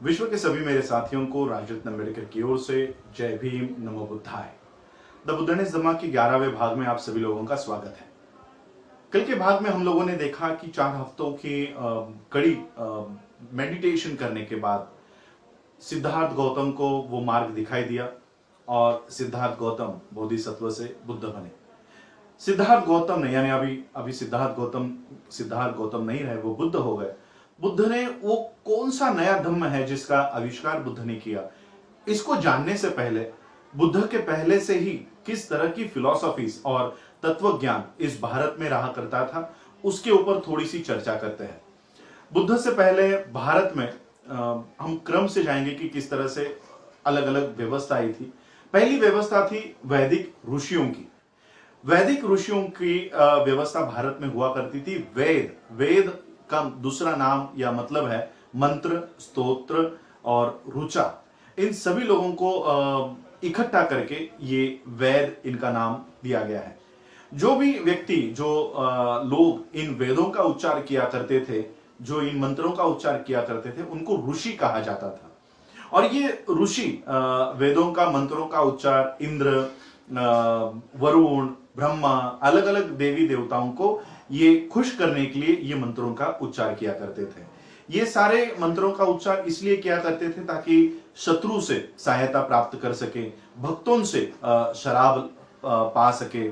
विश्व के सभी मेरे साथियों को राजरत्न अम्बेडकर की ओर से जय भीम, नमो बुद्धाय। द बुद्धनेस धम्मा के 11वें भाग में आप सभी लोगों का स्वागत है। कल के भाग में हम लोगों ने देखा कि 4 हफ्तों की कड़ी मेडिटेशन करने के बाद सिद्धार्थ गौतम को वो मार्ग दिखाई दिया और सिद्धार्थ गौतम बोधिसत्व से बुद्ध बने। सिद्धार्थ गौतम ने यानी अभी सिद्धार्थ गौतम नहीं रहे, वो बुद्ध हो गए। बुद्ध ने वो कौन सा नया धम्म है जिसका आविष्कार बुद्ध ने किया, इसको जानने से पहले बुद्ध के पहले से ही किस तरह की फिलॉसफीज और तत्व ज्ञान इस भारत में रहा करता था, उसके ऊपर थोड़ी सी चर्चा करते हैं। बुद्ध से पहले भारत में हम क्रम से जाएंगे कि किस तरह से अलग अलग व्यवस्था आई थी। पहली व्यवस्था थी वैदिक ऋषियों की। वैदिक ऋषियों की व्यवस्था भारत में हुआ करती थी। वेद का दूसरा नाम या मतलब है मंत्र, स्तोत्र और ऋचा। इन सभी लोगों को इकट्ठा करके ये वेद इनका नाम दिया गया है। जो भी व्यक्ति लोग इन वेदों का उच्चार किया करते थे, जो इन मंत्रों का उच्चार किया करते थे, उनको ऋषि कहा जाता था। और ये ऋषि वेदों का मंत्रों का उच्चार इंद्र, वरुण, ब्रह्मा, अलग अलग देवी देवताओं को ये खुश करने के लिए ये मंत्रों का उच्चार किया करते थे। ये सारे मंत्रों का उच्चार इसलिए किया करते थे ताकि शत्रु से सहायता प्राप्त कर सके, भक्तों से शराब पा सके,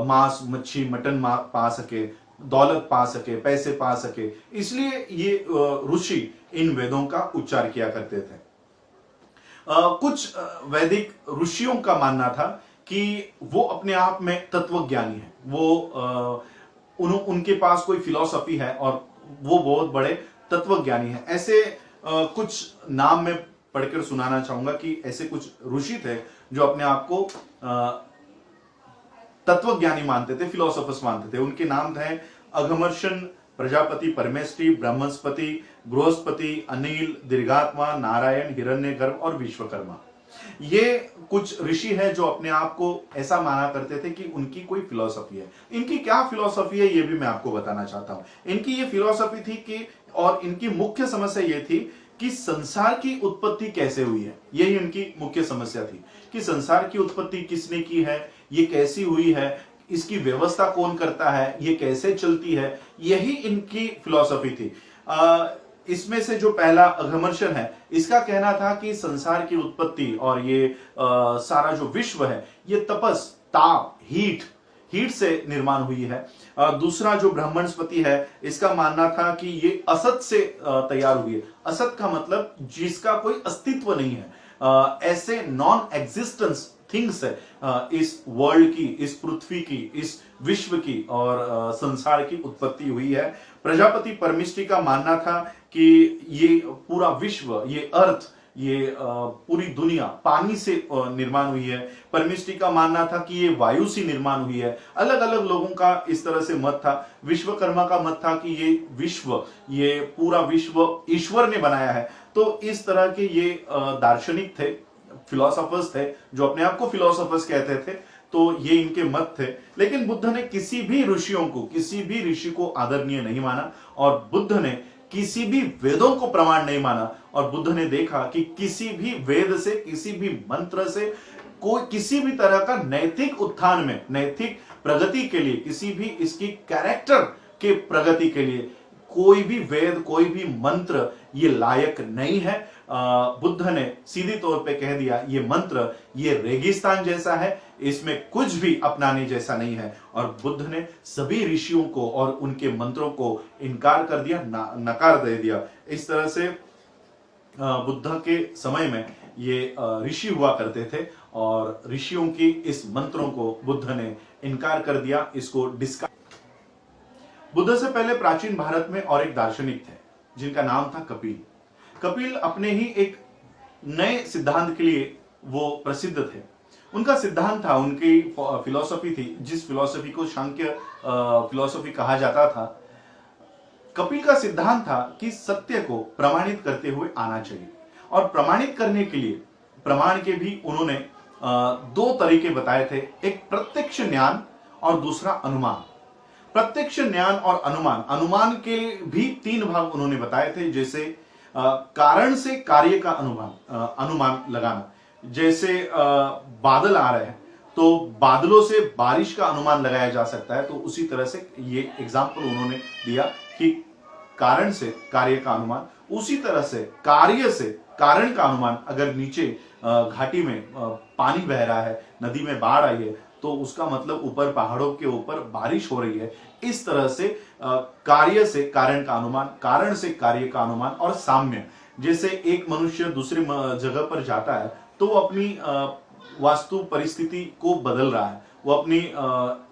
मांस, मच्छी, मटन पा सके, दौलत पा सके, पैसे पा सके। इसलिए ये ऋषि इन वेदों का उच्चार किया करते थे। कुछ वैदिक ऋषियों का मानना था कि वो अपने आप में तत्वज्ञानी है, वो उनके पास कोई फिलॉसफी है और वो बहुत बड़े तत्वज्ञानी है। ऐसे कुछ नाम मैं पढ़कर सुनाना चाहूंगा कि ऐसे कुछ ऋषि थे जो अपने आप को तत्वज्ञानी मानते थे, फिलोसोफर्स मानते थे। उनके नाम थे अघमर्षण, प्रजापति, परमेष्टि, ब्रह्मस्पति, बृहस्पति, अनिल, दीर्घात्मा, नारायण, हिरण्यगर्भ और विश्वकर्मा। ये कुछ ऋषि हैं जो अपने आप को ऐसा माना करते थे कि उनकी कोई फिलॉसफी है। इनकी क्या फिलॉसफी है ये भी मैं आपको बताना चाहता हूं। इनकी ये फिलॉसफी थी कि, और इनकी मुख्य समस्या ये थी कि संसार की उत्पत्ति कैसे हुई है। यही इनकी मुख्य समस्या थी कि संसार की उत्पत्ति किसने की है, ये कैसी हुई है, इसकी व्यवस्था कौन करता है, ये कैसे चलती है। यही इनकी फिलॉसफी थी। इसमें से जो पहला अघमर्षण है, इसका कहना था कि संसार की उत्पत्ति और ये सारा जो विश्व है, ये तपस, ताप, हीट से निर्माण हुई है। दूसरा जो ब्रह्मस्पति है, इसका मानना था कि ये असत से तैयार हुई है। असत का मतलब जिसका कोई अस्तित्व नहीं है, ऐसे नॉन एग्जिस्टेंस थिंग्स है इस वर्ल्ड की, इस पृथ्वी की, इस विश्व की और संसार की उत्पत्ति हुई है। प्रजापति परमेष्टि का मानना था कि ये पूरा विश्व, ये अर्थ, ये पूरी दुनिया पानी से निर्माण हुई है। परमेष्टि का मानना था कि ये वायु से निर्माण हुई है। अलग अलग लोगों का इस तरह से मत था। विश्वकर्मा का मत था कि ये पूरा विश्व ईश्वर ने बनाया है। तो इस तरह के ये दार्शनिक थे, फिलोसोफर्स थे, जो अपने आप को फिलोसोफर्स कहते थे। तो ये इनके मत थे। लेकिन बुद्ध ने किसी भी ऋषि को आदरणीय नहीं माना और बुद्ध ने किसी भी वेदों को प्रमाण नहीं माना। और बुद्ध ने देखा कि किसी भी वेद से, किसी भी मंत्र से कोई किसी भी तरह का नैतिक उत्थान में, नैतिक प्रगति के लिए, किसी भी इसकी कैरेक्टर के प्रगति के लिए कोई भी वेद, कोई भी मंत्र ये लायक नहीं है। बुद्ध ने सीधी तौर पे कह दिया, ये मंत्र ये रेगिस्तान जैसा है, इसमें कुछ भी अपनाने जैसा नहीं है। और बुद्ध ने सभी ऋषियों को और उनके मंत्रों को इनकार कर दिया, नकार दे दिया। इस तरह से बुद्ध के समय में ये ऋषि हुआ करते थे और ऋषियों की इस मंत्रों को बुद्ध ने इनकार कर दिया, इसको डिस्कार्ड। बुद्ध से पहले प्राचीन भारत में और एक दार्शनिक थे जिनका नाम था कपिल। कपिल अपने ही एक नए सिद्धांत के लिए वो प्रसिद्ध थे। उनका सिद्धांत था, उनकी फिलॉसफी थी, जिस फिलॉसफी को सांख्य फिलॉसफी कहा जाता था। कपिल का सिद्धांत था कि सत्य को प्रमाणित करते हुए आना चाहिए। और प्रमाणित करने के लिए प्रमाण के भी उन्होंने 2 तरीके बताए थे, एक प्रत्यक्ष ज्ञान और दूसरा अनुमान। प्रत्यक्ष ज्ञान और अनुमान के भी 3 भाग उन्होंने बताए थे। जैसे कारण से कार्य का अनुमान लगाना, जैसे बादल आ रहे हैं तो बादलों से बारिश का अनुमान लगाया जा सकता है, तो उसी तरह से ये एग्जाम्पल उन्होंने दिया कि कारण से कार्य का अनुमान, उसी तरह से कार्य से कारण का अनुमान। अगर नीचे घाटी में पानी बह रहा है, नदी में बाढ़ आई है, तो उसका मतलब ऊपर पहाड़ों के ऊपर बारिश हो रही है। इस तरह से कार्य से कारण का अनुमान, कारण से कार्य का अनुमान। और साम्य, जैसे एक मनुष्य दूसरी जगह पर जाता है तो वो अपनी वास्तु परिस्थिति को बदल रहा है, वो अपनी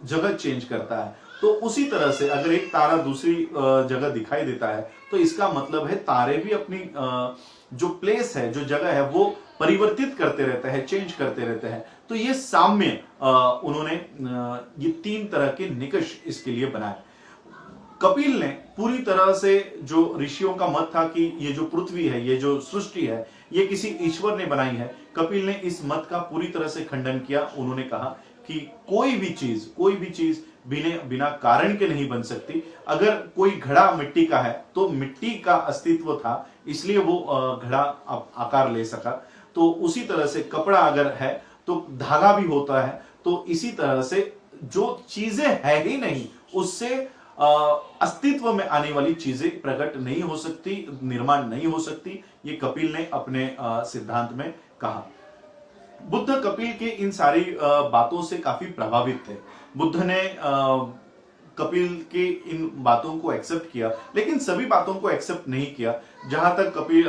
जगह चेंज करता है। तो उसी तरह से अगर एक तारा दूसरी जगह दिखाई देता है तो इसका मतलब है तारे भी अपनी जो प्लेस है, जो जगह है, वो परिवर्तित करते रहते हैं, चेंज करते रहते हैं। तो ये साम्य उन्होंने ये 3 तरह के निकष इसके लिए बनाए। कपिल ने पूरी तरह से, जो ऋषियों का मत था कि ये जो पृथ्वी है, ये जो सृष्टि है, ये किसी ईश्वर ने बनाई है, कपिल ने इस मत का पूरी तरह से खंडन किया। उन्होंने कहा कि कोई भी चीज बिना कारण के नहीं बन सकती। अगर कोई घड़ा मिट्टी का है तो मिट्टी का अस्तित्व था, इसलिए वो घड़ा आकार ले सका। तो उसी तरह से कपड़ा अगर है तो धागा भी होता है। तो इसी तरह से जो चीजें है ही नहीं, उससे अस्तित्व में आने वाली चीजें प्रकट नहीं हो सकती, निर्माण नहीं हो सकती। ये कपिल ने अपने सिद्धांत में कहा। बुद्ध कपिल के इन सारी बातों से काफी प्रभावित थे। बुद्ध ने कपिल के इन बातों को एक्सेप्ट किया, लेकिन सभी बातों को एक्सेप्ट नहीं किया। जहां तक कपिल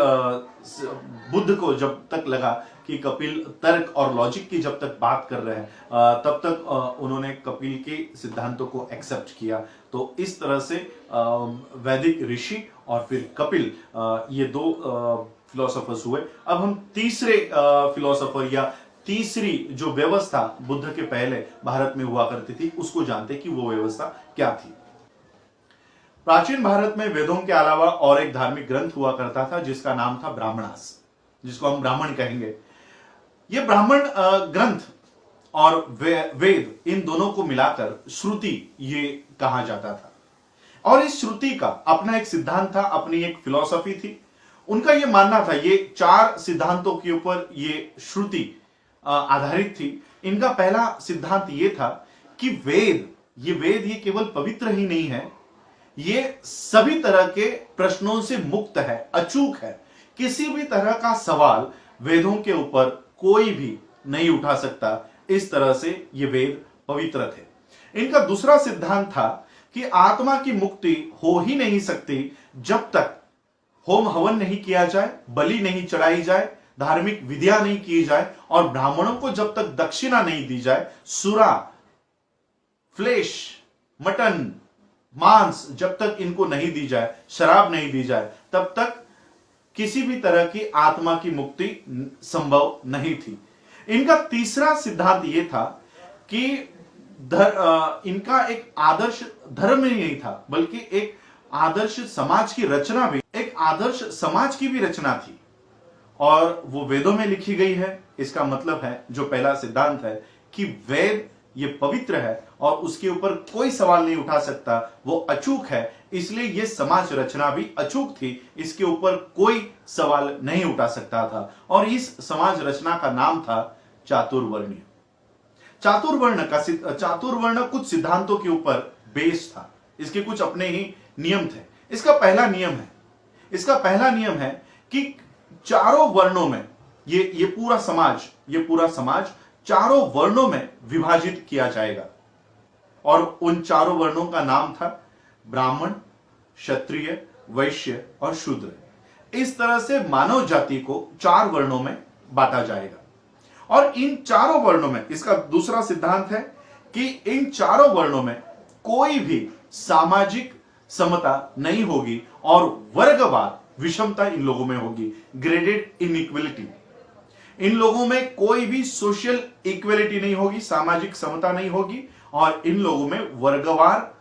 बुद्ध को जब तक लगा कि कपिल तर्क और लॉजिक की जब तक बात कर रहे हैं, तब तक उन्होंने कपिल के सिद्धांतों को एक्सेप्ट किया। तो इस तरह से वैदिक ऋषि और फिर कपिल, ये 2 फिलोसोफर्स हुए। अब हम तीसरे फिलोसोफर या तीसरी जो व्यवस्था बुद्ध के पहले भारत में हुआ करती थी, उसको जानते कि वो व्यवस्था क्या थी। प्राचीन भारत में वेदों के अलावा और एक धार्मिक ग्रंथ हुआ करता था जिसका नाम था ब्राह्मणास, जिसको हम ब्राह्मण कहेंगे। ये ब्राह्मण ग्रंथ और वेद, इन दोनों को मिलाकर श्रुति ये कहा जाता था। और इस श्रुति का अपना एक सिद्धांत था, अपनी एक फिलॉसफी थी। उनका ये मानना था, ये 4 सिद्धांतों के ऊपर ये श्रुति आधारित थी। इनका पहला सिद्धांत ये था कि वेद ये केवल पवित्र ही नहीं है, ये सभी तरह के प्रश्नों से मुक्त है, अचूक है। किसी भी तरह का सवाल वेदों के ऊपर कोई भी नहीं उठा सकता। इस तरह से ये वेद पवित्र थे। इनका दूसरा सिद्धांत था कि आत्मा की मुक्ति हो ही नहीं सकती जब तक होम हवन नहीं किया जाए, बलि नहीं चढ़ाई जाए, धार्मिक विधियां नहीं की जाए, और ब्राह्मणों को जब तक दक्षिणा नहीं दी जाए, सुरा, फ्लेश, मटन, मांस जब तक इनको नहीं दी जाए, शराब नहीं दी जाए, तब तक किसी भी तरह की आत्मा की मुक्ति संभव नहीं थी। इनका तीसरा सिद्धांत यह था कि इनका एक आदर्श धर्म ही नहीं था, बल्कि एक आदर्श समाज की रचना भी, एक आदर्श समाज की भी रचना थी, और वो वेदों में लिखी गई है। इसका मतलब है, जो पहला सिद्धांत है कि वेद ये पवित्र है और उसके ऊपर कोई सवाल नहीं उठा सकता, वो अचूक है, इसलिए ये समाज रचना भी अचूक थी, इसके ऊपर कोई सवाल नहीं उठा सकता था। और इस समाज रचना का नाम था चातुर्वर्ण्य। चातुर्वर्ण कुछ सिद्धांतों के ऊपर बेस था, इसके कुछ अपने ही नियम थे। इसका पहला नियम है कि चारों वर्णों में ये पूरा समाज चारों वर्णों में विभाजित किया जाएगा, और उन चारों वर्णों का नाम था ब्राह्मण, क्षत्रिय, वैश्य और शूद्र। इस तरह से मानव जाति को 4 वर्णों में बांटा जाएगा। और इन चारों वर्णों में, इसका दूसरा सिद्धांत है कि इन चारों वर्णों में कोई भी सामाजिक समता नहीं होगी, और वर्गवाद, विषमता इन लोगों में होगी, ग्रेडेड इनइक्वलिटी। इन लोगों में कोई भी सोशल इक्वलिटी नहीं होगी, सामाजिक समता नहीं होगी, और इन लोगों में वर्गवार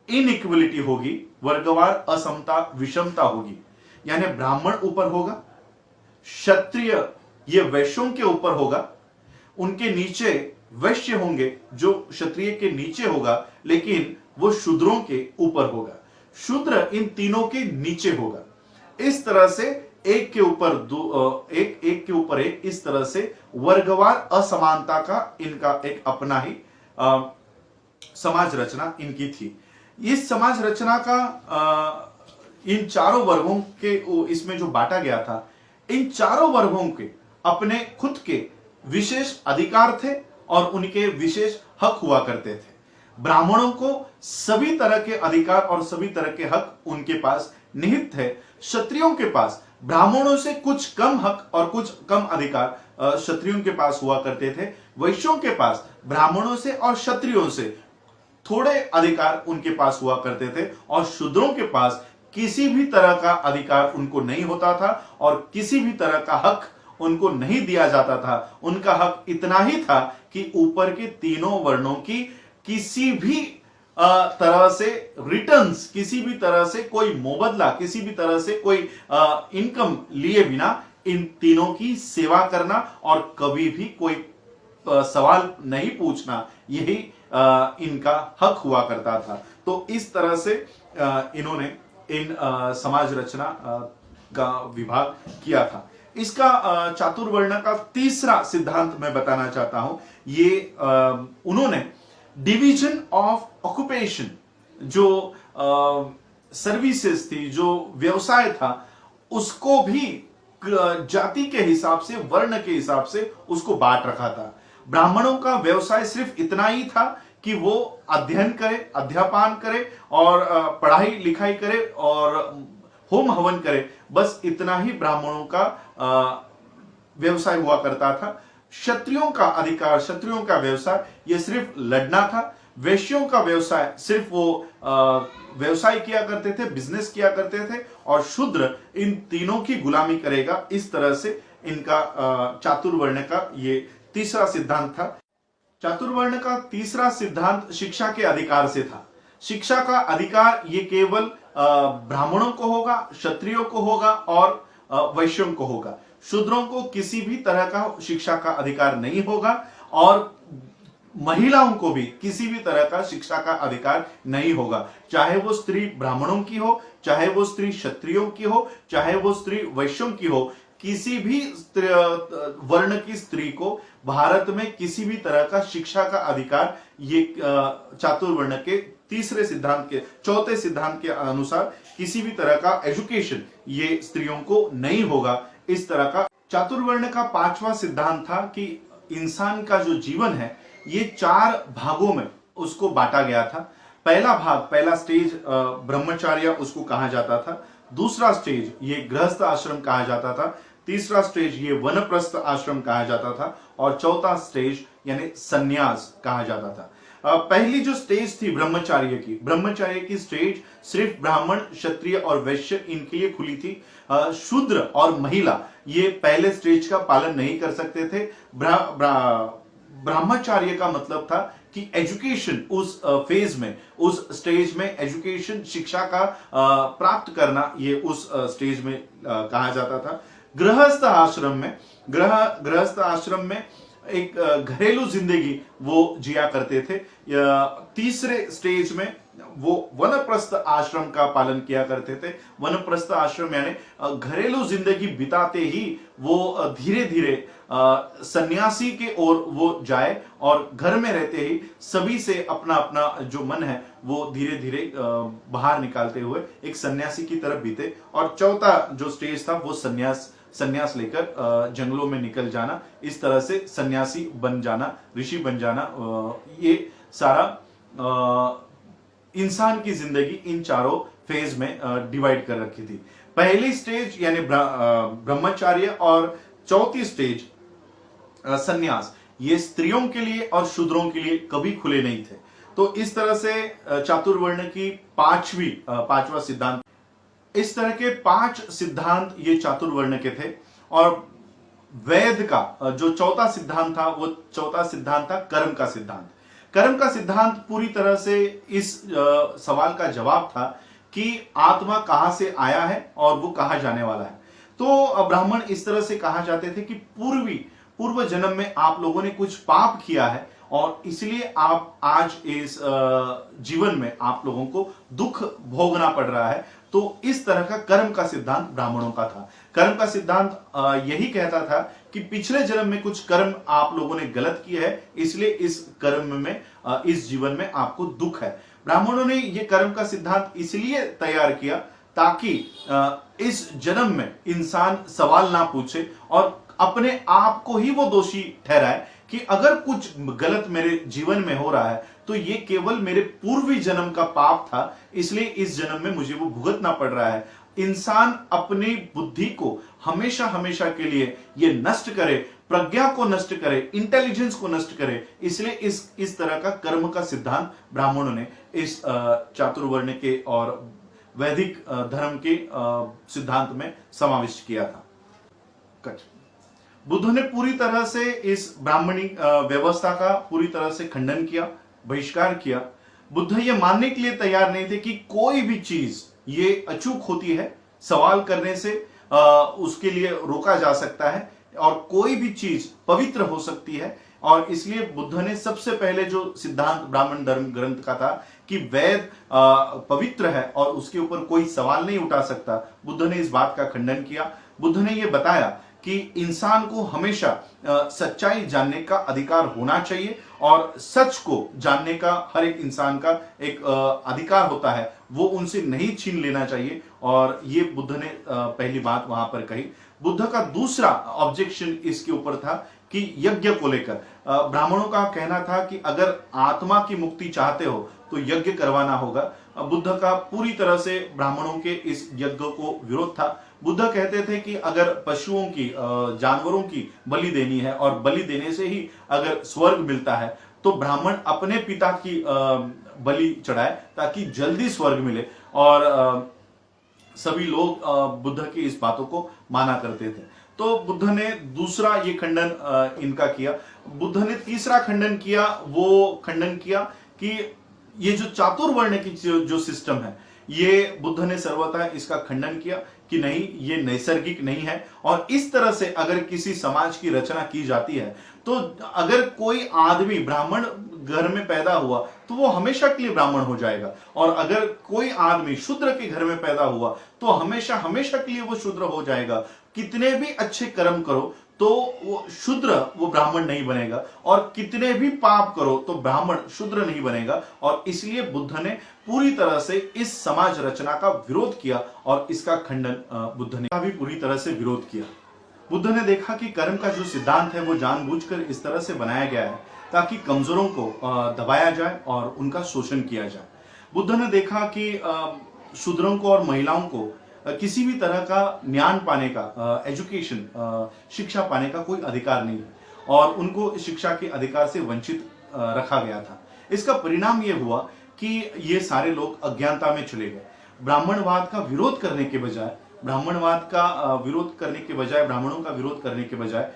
इनइक्वलिटी होगी, वर्गवार असमता, विषमता होगी। यानी ब्राह्मण ऊपर होगा, क्षत्रिय ये वैश्यों के ऊपर होगा, उनके नीचे वैश्य होंगे जो क्षत्रिय के नीचे होगा, लेकिन वो शूद्रों के ऊपर होगा, शूद्र इन तीनों के नीचे होगा। इस तरह से एक के ऊपर एक के ऊपर एक इस तरह से वर्गवार असमानता का इनका एक अपना ही समाज रचना इनकी थी। इस समाज रचना का इन चारों वर्गों के इसमें जो बांटा गया था, इन चारों वर्गों के अपने खुद के विशेष अधिकार थे और उनके विशेष हक हुआ करते थे। ब्राह्मणों को सभी तरह के अधिकार और सभी तरह के हक उनके पास निहित थे। क्षत्रियों के पास ब्राह्मणों से कुछ कम हक और कुछ कम अधिकार क्षत्रियों के पास हुआ करते थे। वैश्यों के पास ब्राह्मणों से और क्षत्रियों से थोड़े अधिकार उनके पास हुआ करते थे और शूद्रों के पास किसी भी तरह का अधिकार उनको नहीं होता था और किसी भी तरह का हक उनको नहीं दिया जाता था। उनका हक इतना ही था कि ऊपर के तीनों वर्णों की किसी भी तरह से रिटर्न्स, किसी भी तरह से कोई मुबदला, किसी भी तरह से कोई इनकम लिए बिना इन तीनों की सेवा करना और कभी भी कोई सवाल नहीं पूछना, यही इनका हक हुआ करता था। तो इस तरह से इन्होंने इन समाज रचना का विभाग किया था। इसका चातुर्वर्ण का तीसरा सिद्धांत मैं बताना चाहता हूं। ये उन्होंने डिवीजन ऑफ ऑक्युपेशन, जो सर्विसेज थी, जो व्यवसाय था, उसको भी जाति के हिसाब से, वर्ण के हिसाब से उसको बांट रखा था। ब्राह्मणों का व्यवसाय सिर्फ इतना ही था कि वो अध्ययन करे, अध्यापन करे और पढ़ाई लिखाई करे और होम हवन करे, बस इतना ही ब्राह्मणों का व्यवसाय हुआ करता था। क्षत्रियों का अधिकार, क्षत्रियों का व्यवसाय ये सिर्फ लड़ना था। वैश्यों का व्यवसाय सिर्फ वो व्यवसाय किया करते थे, बिजनेस किया करते थे और शूद्र इन तीनों की गुलामी करेगा। इस तरह से इनका चातुर्वर्ण का ये तीसरा सिद्धांत था। चातुर्वर्ण का तीसरा सिद्धांत शिक्षा के अधिकार से था। शिक्षा का अधिकार ये केवल ब्राह्मणों को होगा, क्षत्रियों को होगा और वैश्यों को होगा। शूद्रों को किसी भी तरह का शिक्षा का अधिकार नहीं होगा और महिलाओं को भी किसी भी तरह का शिक्षा का अधिकार नहीं होगा। चाहे वो स्त्री ब्राह्मणों की हो, चाहे वो स्त्री क्षत्रियों की हो, चाहे वो स्त्री वैश्यों की हो, किसी भी वर्ण की स्त्री को भारत में किसी भी तरह का शिक्षा का अधिकार ये चातुर्वर्ण के तीसरे सिद्धांत के चौथे सिद्धांत के अनुसार किसी भी तरह का एजुकेशन ये स्त्रियों को नहीं होगा। इस तरह का चातुर्वर्ण का पांचवा सिद्धांत था कि इंसान का जो जीवन है ये चार भागों में उसको बांटा गया था। पहला भाग, पहला स्टेज ब्रह्मचर्य उसको कहा जाता था। दूसरा स्टेज ये गृहस्थ आश्रम कहा जाता था। तीसरा स्टेज ये वनप्रस्थ आश्रम कहा जाता था और चौथा स्टेज यानी सन्यास कहा जाता था। पहली जो स्टेज थी ब्रह्मचर्य की स्टेज सिर्फ ब्राह्मण, क्षत्रिय और वैश्य इनके लिए खुली थी। शूद्र और महिला ये पहले स्टेज का पालन नहीं कर सकते थे। ब्रह्मचर्य का मतलब था कि एजुकेशन उस फेज में, उस स्टेज में एजुकेशन, शिक्षा का प्राप्त करना ये उस स्टेज में कहा जाता था। गृहस्थ आश्रम में एक घरेलू जिंदगी वो जिया करते थे। तीसरे स्टेज में वो वनप्रस्थ आश्रम का पालन किया करते थे। वनप्रस्थ आश्रम यानी घरेलू जिंदगी बिताते ही वो धीरे धीरे सन्यासी के ओर वो जाए और घर में रहते ही सभी से अपना अपना जो मन है वो धीरे धीरे बाहर निकालते हुए एक सन्यासी की तरफ बीते। और चौथा जो स्टेज था वो सन्यास लेकर जंगलों में निकल जाना, इस तरह से सन्यासी बन जाना, ऋषि बन जाना। ये सारा इंसान की जिंदगी इन चारों फेज में डिवाइड कर रखी थी। पहली स्टेज यानी ब्रह्मचर्य और चौथी स्टेज सन्यास ये स्त्रियों के लिए और शूद्रों के लिए कभी खुले नहीं थे। तो इस तरह से चातुर्वर्ण की पांचवा सिद्धांत, इस तरह के 5 सिद्धांत ये चातुर्वर्ण के थे। और वेद का जो चौथा सिद्धांत था वो चौथा सिद्धांत था कर्म का सिद्धांत। कर्म का सिद्धांत पूरी तरह से इस सवाल का जवाब था कि आत्मा कहां से आया है और वो कहां जाने वाला है। तो ब्राह्मण इस तरह से कहा जाते थे कि पूर्व जन्म में आप लोगों ने कुछ पाप किया है और इसलिए आप आज इस जीवन में आप लोगों को दुख भोगना पड़ रहा है। तो इस तरह का कर्म का सिद्धांत ब्राह्मणों का था। कर्म का सिद्धांत यही कहता था कि पिछले जन्म में कुछ कर्म आप लोगों ने गलत किया है, इसलिए इस कर्म में इस जीवन में आपको दुख है। ब्राह्मणों ने यह कर्म का सिद्धांत इसलिए तैयार किया ताकि इस जन्म में इंसान सवाल ना पूछे और अपने आप को ही वो दोषी ठहराए कि अगर कुछ गलत मेरे जीवन में हो रहा है तो ये केवल मेरे पूर्वी जन्म का पाप था, इसलिए इस जन्म में मुझे वो भुगतना पड़ रहा है। इंसान अपनी बुद्धि को हमेशा हमेशा के लिए ये नष्ट करे, प्रज्ञा को नष्ट करे, इंटेलिजेंस को नष्ट करे, इसलिए इस तरह का कर्म का सिद्धांत ब्राह्मणों ने इस चातुर्वर्ण के और वैदिक धर्म के सिद्धांत में समाविष्ट किया था। बुद्ध ने पूरी तरह से इस ब्राह्मणी व्यवस्था का पूरी तरह से खंडन किया, बहिष्कार किया। बुद्ध ये मानने के लिए तैयार नहीं थे कि कोई भी चीज ये अचूक होती है, सवाल करने से उसके लिए रोका जा सकता है और कोई भी चीज पवित्र हो सकती है। और इसलिए बुद्ध ने सबसे पहले जो सिद्धांत ब्राह्मण धर्म ग्रंथ का था कि वेद पवित्र है और उसके ऊपर कोई सवाल नहीं उठा सकता, बुद्ध ने इस बात का खंडन किया। बुद्ध ने यह बताया कि इंसान को हमेशा सच्चाई जानने का अधिकार होना चाहिए और सच को जानने का हर एक इंसान का एक अधिकार होता है, वो उनसे नहीं छीन लेना चाहिए। और ये बुद्ध ने पहली बात वहां पर कही। बुद्ध का दूसरा ऑब्जेक्शन इसके ऊपर था कि यज्ञ को लेकर ब्राह्मणों का कहना था कि अगर आत्मा की मुक्ति चाहते हो तो यज्ञ करवाना होगा। बुद्ध का पूरी तरह से ब्राह्मणों के इस यज्ञ को विरोध था। बुद्ध कहते थे कि अगर पशुओं की जानवरों की बलि देनी है और बलि देने से ही अगर स्वर्ग मिलता है तो ब्राह्मण अपने पिता की बलि चढ़ाए ताकि जल्दी स्वर्ग मिले। और सभी लोग बुद्ध की इस बातों को माना करते थे। तो बुद्ध ने दूसरा ये खंडन इनका किया। बुद्ध ने तीसरा खंडन किया, वो खंडन किया कि ये जो चातुर्वर्ण की जो सिस्टम है, ये बुद्ध ने सर्वथा इसका खंडन किया कि नहीं, ये नैसर्गिक नहीं है। और इस तरह से अगर किसी समाज की रचना की जाती है तो अगर कोई आदमी ब्राह्मण घर में पैदा हुआ तो वो हमेशा के लिए ब्राह्मण हो जाएगा, और अगर कोई आदमी शूद्र के घर में पैदा हुआ तो हमेशा हमेशा के लिए वो शूद्र हो जाएगा। कितने भी अच्छे कर्म करो तो वो शूद्र वो ब्राह्मण नहीं बनेगा, और कितने भी पाप करो तो ब्राह्मण शूद्र नहीं बनेगा। और इसलिए बुद्ध ने पूरी तरह से इस समाज रचना का विरोध किया और इसका खंडन बुद्ध ने भी पूरी तरह से विरोध किया। बुद्ध ने देखा कि कर्म का जो सिद्धांत है वो जानबूझकर इस तरह से बनाया गया है ताकि कमजोरों को दबाया जाए और उनका शोषण किया जाए। बुद्ध ने देखा कि शूद्रों को और महिलाओं को किसी भी तरह का ज्ञान पाने का, एजुकेशन, शिक्षा पाने का कोई अधिकार नहीं है और उनको शिक्षा के अधिकार से वंचित रखा गया था। इसका परिणाम यह हुआ कि ये सारे लोग अज्ञानता में चले गए। ब्राह्मणवाद का विरोध करने के बजाय, ब्राह्मणों का विरोध करने के बजाय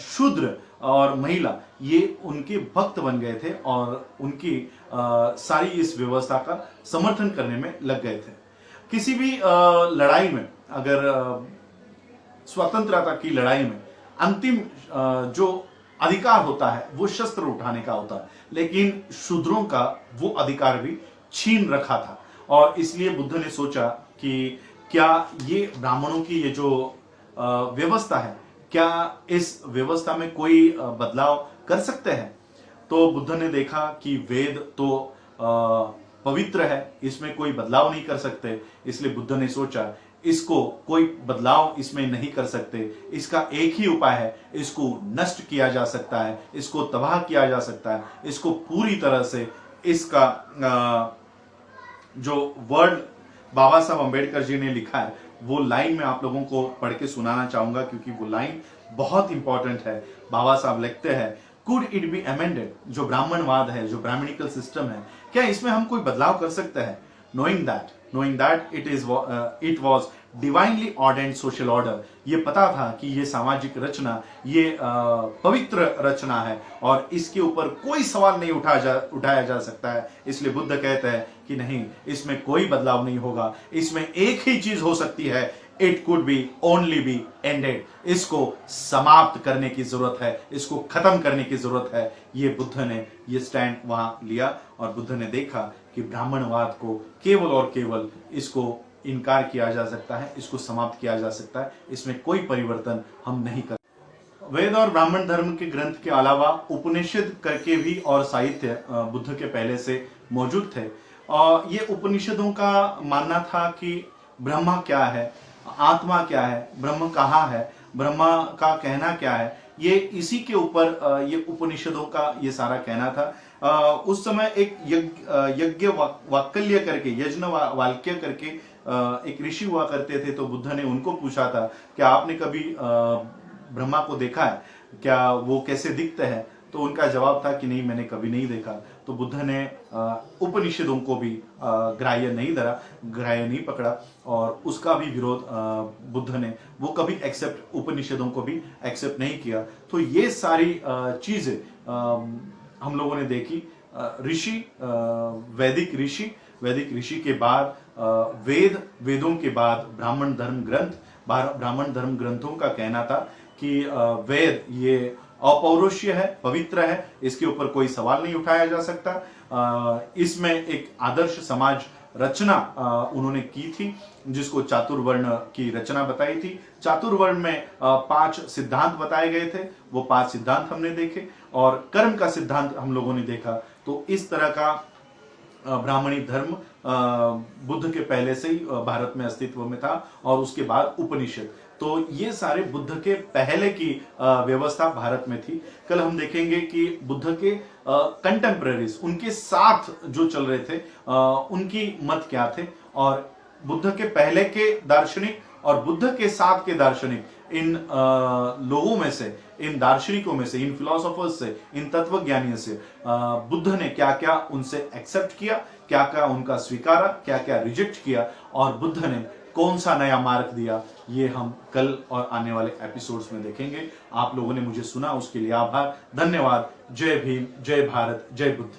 शूद्र और महिला ये उनके भक्त बन गए थे और उनकी सारी इस व्यवस्था का समर्थन करने में लग गए थे। किसी भी लड़ाई में, अगर स्वतंत्रता की लड़ाई में अंतिम जो अधिकार होता है वो शस्त्र उठाने का होता है, लेकिन शूद्रों का वो अधिकार भी छीन रखा था। और इसलिए बुद्ध ने सोचा कि क्या ये ब्राह्मणों की ये जो व्यवस्था है, क्या इस व्यवस्था में कोई बदलाव कर सकते हैं। तो बुद्ध ने देखा कि वेद तो पवित्र है, इसमें कोई बदलाव नहीं कर सकते। इसलिए बुद्ध ने सोचा इसको कोई बदलाव इसमें नहीं कर सकते, इसका एक ही उपाय है, इसको नष्ट किया जा सकता है, इसको तबाह किया जा सकता है, इसको पूरी तरह से इसका जो वर्ड बाबा साहब अम्बेडकर जी ने लिखा है वो लाइन में आप लोगों को पढ़ के सुनाना चाहूंगा, क्योंकि वो लाइन बहुत इंपॉर्टेंट है। बाबा साहब लिखते हैं, कुड इट बी अमेंडेड, जो ब्राह्मणवाद है, जो ब्राह्मणिकल सिस्टम है, क्या इसमें हम कोई बदलाव कर सकते हैं? knowing that it was divinely ordained social order, ये पता था कि ये सामाजिक रचना, ये पवित्र रचना है और इसके ऊपर कोई सवाल नहीं उठाया जा सकता है। इसलिए बुद्ध कहते हैं कि नहीं, इसमें कोई बदलाव नहीं होगा, इसमें एक ही चीज हो सकती है, it could be only B ended, इसको समाप्त करने की जरूरत है, इसको खत्म करने की जरूरत है। ये बुद्ध ने ये स्टैंड वहां लिया और बुद्ध ने देखा कि ब्राह्मणवाद को केवल और केवल इसको इनकार किया जा सकता है, इसको समाप्त किया जा सकता है, इसमें कोई परिवर्तन हम नहीं कर। वेद और ब्राह्मण धर्म के ग्रंथ के अलावा उपनिषद करके भी और साहित्य बुद्ध के पहले से मौजूद थे। और ये उपनिषदों का मानना था कि ब्रह्मा क्या है, आत्मा क्या है, ब्रह्म कहाँ है, ब्रह्मा का कहना क्या है, ये इसी के ऊपर ये उपनिषदों का ये सारा कहना था। उस समय एक यज्ञ वाक्कल्य करके, यज्ञ वाक्य करके एक ऋषि हुआ करते थे। तो बुद्ध ने उनको पूछा था कि आपने कभी ब्रह्मा को देखा है, क्या वो कैसे दिखते हैं? तो उनका जवाब था कि नहीं, मैंने कभी नहीं देखा। तो बुद्ध ने उपनिषदों को भी ग्राह्य नहीं पकड़ा और उसका भी विरोध बुद्ध ने, वो कभी उपनिषदों को भी एक्सेप्ट नहीं किया। तो ये सारी चीजें हम लोगों ने देखी। वैदिक ऋषि के बाद वेदों के बाद ब्राह्मण धर्म ग्रंथों का कहना था कि वेद ये अपौरुषीय है, पवित्र है, इसके ऊपर कोई सवाल नहीं उठाया जा सकता। इसमें एक आदर्श समाज रचना उन्होंने की थी, जिसको चातुर्वर्ण की रचना बताई थी। चातुर्वर्ण में 5 सिद्धांत बताए गए थे, वो 5 सिद्धांत हमने देखे और कर्म का सिद्धांत हम लोगों ने देखा। तो इस तरह का ब्राह्मणी धर्म बुद्ध के पहले से ही भारत में अस्तित्व में था और उसके बाद उपनिषद। तो ये सारे बुद्ध के पहले की व्यवस्था भारत में थी। कल हम देखेंगे कि बुद्ध के कंटेम्पररीज, उनके साथ जो चल रहे थे, उनकी मत क्या थे और बुद्ध के पहले के दार्शनिक और बुद्ध के साथ के दार्शनिक, इन लोगों में से, इन दार्शनिकों में से, इन फिलोसोफर्स से, इन तत्वज्ञानियों से बुद्ध ने क्या क्या उनसे एक्सेप्ट किया, क्या क्या उनका स्वीकारा, क्या क्या रिजेक्ट किया और बुद्ध ने कौन सा नया मार्ग दिया, ये हम कल और आने वाले एपिसोड्स में देखेंगे। आप लोगों ने मुझे सुना, उसके लिए आभार, धन्यवाद। जय भीम, जय भारत, जय बुद्ध।